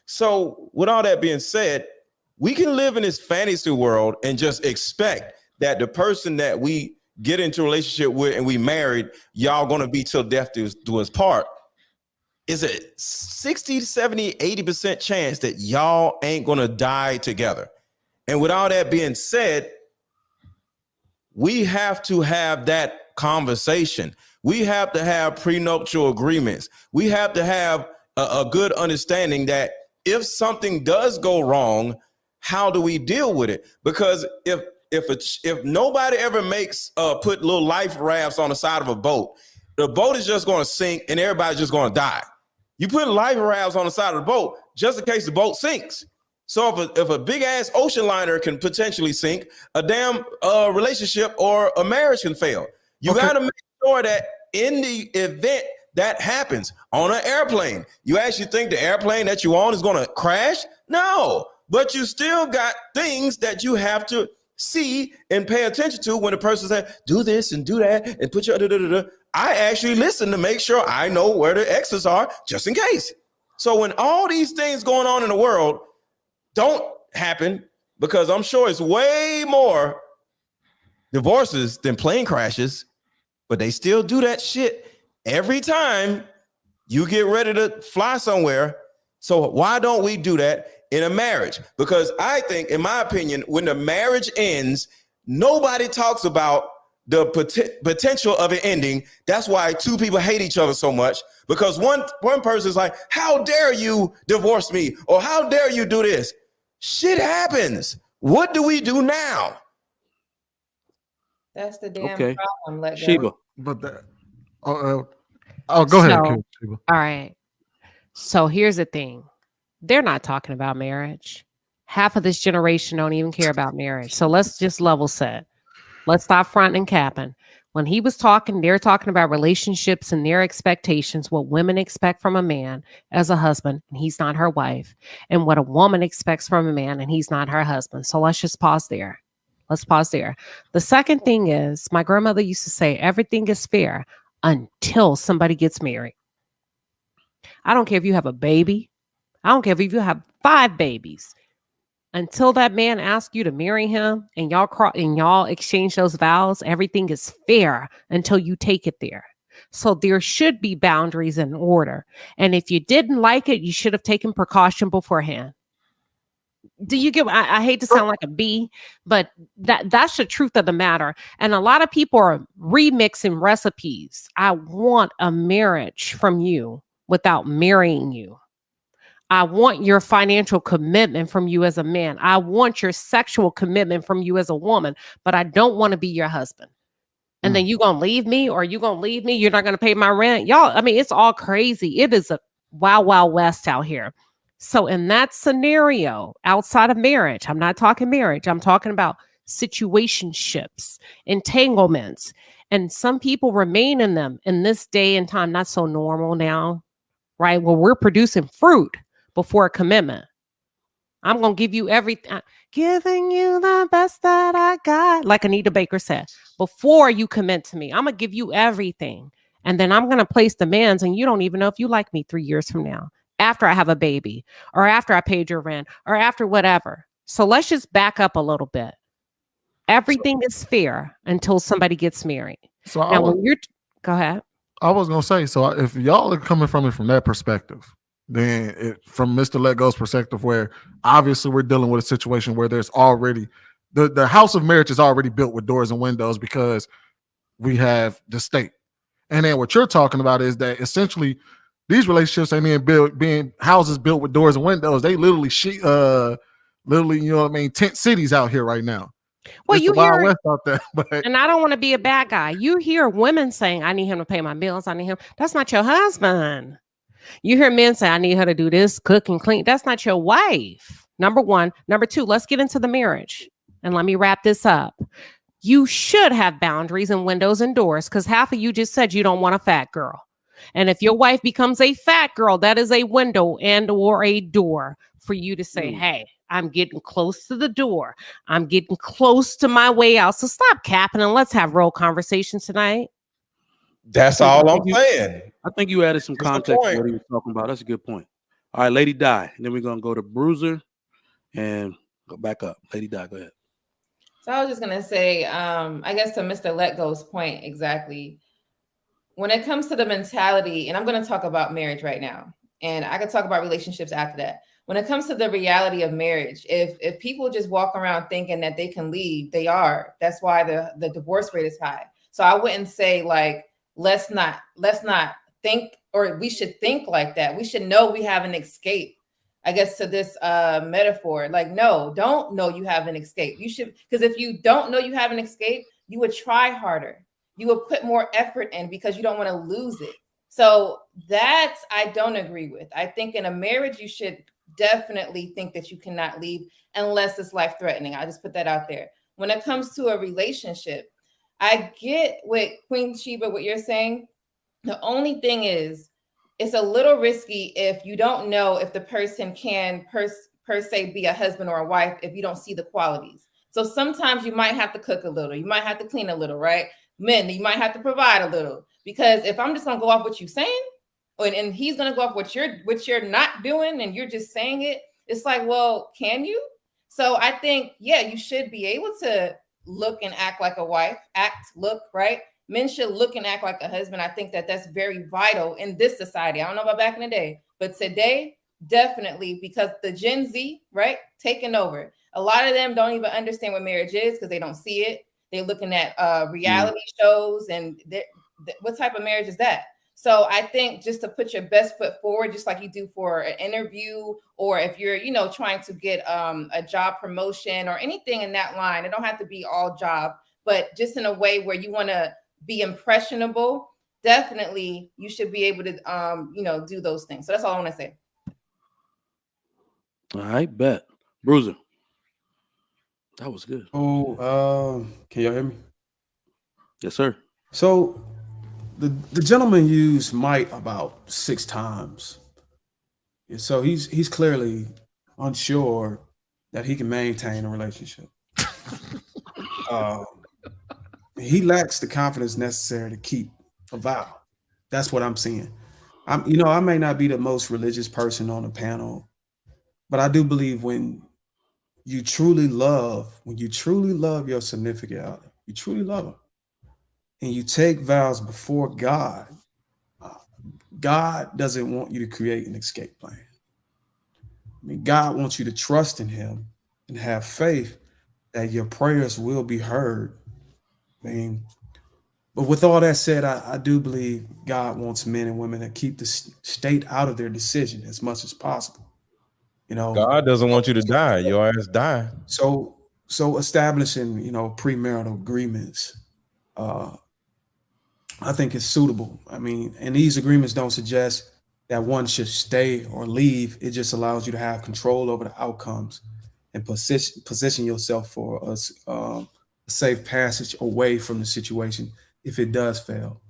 So with all that being said, we can live in this fantasy world and just expect that the person that we get into a relationship with and we married, y'all gonna be till death do us part. Is a 60, 70, 80% chance that y'all ain't gonna die together. And with all that being said, we have to have that conversation. We have to have prenuptial agreements. We have to have a good understanding that if something does go wrong, how do we deal with it? Because if nobody ever makes put little life rafts on the side of a boat, the boat is just going to sink and everybody's just going to die. You put life rafts on the side of the boat just in case the boat sinks. So if a big ass ocean liner can potentially sink, a damn relationship or a marriage can fail. You got to make sure that in the event that happens on an airplane, you actually think the airplane that you on is going to crash? No, but you still got things that you have to see and pay attention to when the person says, do this and do that and put your I actually listen to make sure I know where the exits are just in case. So when all these things going on in the world don't happen, because I'm sure it's way more divorces than plane crashes, but they still do that shit every time you get ready to fly somewhere. So why don't we do that in a marriage? Because I think, in my opinion, when the marriage ends, nobody talks about the potential of it ending. That's why two people hate each other so much, because one person is like, how dare you divorce me? Or how dare you do this? Shit happens. What do we do now? That's the damn problem. Let go. Sheba. But go ahead, Sheba. All right. So here's the thing. They're not talking about marriage. Half of this generation don't even care about marriage. So let's just level set. Let's stop fronting and capping. When he was talking, they're talking about relationships and their expectations, what women expect from a man as a husband, and he's not her wife, and what a woman expects from a man, and he's not her husband. So let's just pause there. Let's pause there. The second thing is, my grandmother used to say, everything is fair until somebody gets married. I don't care if you have a baby. I don't care if you have 5 babies. Until that man asks you to marry him and y'all exchange those vows, everything is fair until you take it there. So there should be boundaries and order. And if you didn't like it, you should have taken precaution beforehand. Do you get? I hate to sound like a bee, but that's the truth of the matter. And a lot of people are remixing recipes. I want a marriage from you without marrying you. I want your financial commitment from you as a man. I want your sexual commitment from you as a woman, but I don't want to be your husband. And then you going to leave me, or you going to leave me? You're not going to pay my rent. Y'all, I mean, it's all crazy. It is a wild, wild west out here. So in that scenario, outside of marriage, I'm not talking marriage. I'm talking about situationships, entanglements. And some people remain in them in this day and time. Not so normal now, right? Well, we're producing fruit before a commitment. I'm going to give you everything. Giving you the best that I got. Like Anita Baker said, before you commit to me, I'm going to give you everything. And then I'm going to place demands, and you don't even know if you like me 3 years from now, after I have a baby, or after I paid your rent, or after whatever. So let's just back up a little bit. Everything is fair until somebody gets married. So now, go ahead. I was going to say, so if y'all are coming from it from that perspective, then from Mr. Let Go's perspective, where obviously we're dealing with a situation where there's already the house of marriage is already built with doors and windows because we have the state. And then what you're talking about is that essentially these relationships ain't being houses built with doors and windows. They literally you know what I mean, tent cities out here right now. Well, it's you hear West out there, but and I don't want to be a bad guy. You hear women saying, I need him to pay my bills. I need him. That's not your husband. You hear men say, I need her to do this, cook and clean. That's not your wife. Number one. Number two, let's get into the marriage. And let me wrap this up. You should have boundaries and windows and doors, because half of you just said you don't want a fat girl. And if your wife becomes a fat girl, that is a window and or a door for you to say, hey, I'm getting close to the door. I'm getting close to my way out. So stop capping and let's have real conversations tonight. That's all I'm saying. I think you added some context to what he was talking about. That's a good point. All right, Lady Di. And then we're going to go to Bruiser and go back up. Lady Di, go ahead. So I was just going to say, I guess to Mr. Let Go's point, exactly. When it comes to the mentality, and I'm going to talk about marriage right now, and I could talk about relationships after that. When it comes to the reality of marriage, if people just walk around thinking that they can leave, they are. That's why the divorce rate is high. So I wouldn't say like, let's not think, or we should think like that. We should know we have an escape, I guess, to this metaphor. Like, no, don't know you have an escape. You should, because if you don't know you have an escape, you would try harder. You would put more effort in because you don't want to lose it. So that I don't agree with. I think in a marriage, you should definitely think that you cannot leave unless it's life threatening. I just put that out there. When it comes to a relationship, I get with Queen Sheba, what you're saying. The only thing is, it's a little risky if you don't know if the person can per se be a husband or a wife if you don't see the qualities. So sometimes you might have to cook a little, you might have to clean a little, right? Men, you might have to provide a little, because if I'm just gonna go off what you're saying, and he's gonna go off what you're not doing, and you're just saying it, it's like, well, can you? So I think, yeah, you should be able to look and act like a wife, look, right? Men should look and act like a husband. I think that that's very vital in this society. I don't know about back in the day, but today, definitely, because the Gen Z, right, taking over. A lot of them don't even understand what marriage is because they don't see it. They're looking at reality shows, and what type of marriage is that? So I think just to put your best foot forward, just like you do for an interview, or if you're, trying to get a job promotion or anything in that line, it don't have to be all job, but just in a way where you want to be impressionable, definitely you should be able to, do those things. So that's all I want to say. All right, bet. Bruiser. That was good. Oh, can y'all hear me? Yes, sir. So the gentleman used might about 6 times. And so he's clearly unsure that he can maintain a relationship. He lacks the confidence necessary to keep a vow. That's what I'm seeing. I may not be the most religious person on the panel, but I do believe when you truly love your significant other, you truly love them, and you take vows before God, God doesn't want you to create an escape plan. I mean, God wants you to trust in him and have faith that your prayers will be heard. I mean, but with all that said, I do believe God wants men and women to keep the state out of their decision as much as possible. God doesn't want you to die. Your ass die. So establishing, premarital agreements, I think is suitable. I mean, and these agreements don't suggest that one should stay or leave. It just allows you to have control over the outcomes and position yourself for a safe passage away from the situation if it does fail.